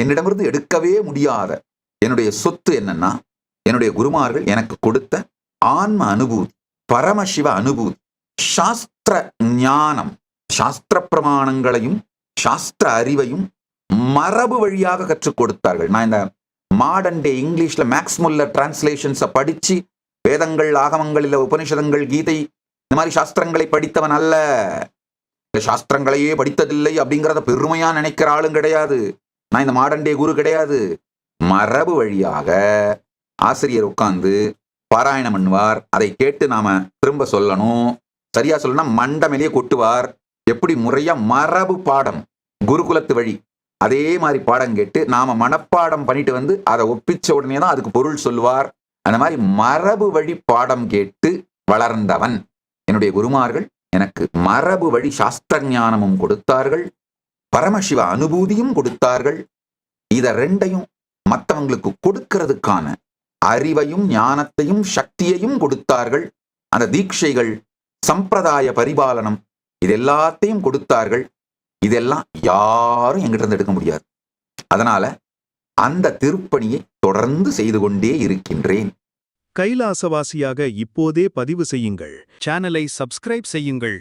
என்னிடமிருந்து எடுக்கவே முடியாத என்னுடைய சொத்து என்னன்னா, என்னுடைய குருமார்கள் எனக்கு கொடுத்த ஆன்ம அனுபூதி, பரமசிவ அனுபூதி, சாஸ்திர ஞானம், சாஸ்திர பிரமாணங்களையும் சாஸ்திர அறிவையும் மரபு வழியாக கற்றுக் கொடுத்தார்கள். நான் இந்த மாடர்ன் டே இங்கிலீஷ்ல மேக்ஸ் முல்லர் டிரான்ஸ்லேஷன்ஸை படிச்சு வேதங்கள், ஆகமங்கள், இல்ல உபனிஷதங்கள், கீதை இந்த மாதிரி சாஸ்திரங்களை படித்தவன் அல்ல. சாஸ்திரங்களையே படித்ததில்லை அப்படிங்கிறத பெருமையா நினைக்கிற ஆளும் கிடையாது. நான் இந்த மாடர்ன் டே குரு கிடையாது. மரபு வழியாக ஆசிரியர் உட்கார்ந்து பாராயணம் பண்ணுவார். அதை கேட்டு நாம திரும்ப சொல்லணும். சரியா சொல்லணும், மண்டமேலேயே கொட்டுவார். எப்படி முறையா மரபு பாடம், குருகுலத்து வழி அதே மாதிரி பாடம் கேட்டு நாம மனப்பாடம் பண்ணிட்டு வந்து அதை ஒப்பிச்ச உடனே தான் அதுக்கு பொருள் சொல்லுவார். அந்த மாதிரி மரபு வழி பாடம் கேட்டு வளர்ந்தவன். என்னுடைய குருமார்கள் எனக்கு மரபு வழி சாஸ்திர ஞானமும் கொடுத்தார்கள், பரமசிவ அனுபூதியும் கொடுத்தார்கள். இத ரெண்டையும் மற்றவங்களுக்கு கொடுக்கிறதுக்கான அறிவையும் ஞானத்தையும் சக்தியையும் கொடுத்தார்கள். அந்த தீட்சைகள், சம்பிரதாய பரிபாலனம், இது எல்லாத்தையும் கொடுத்தார்கள். இதெல்லாம் யாரும் எங்கிட்ட இருந்து எடுக்க முடியாது. அதனால அந்த திருப்பணியை தொடர்ந்து செய்து கொண்டே இருக்கின்றேன். கைலாசவாசியாக இப்போதே பதிவு செய்யுங்கள். சேனலை சப்ஸ்கிரைப் செய்யுங்கள்.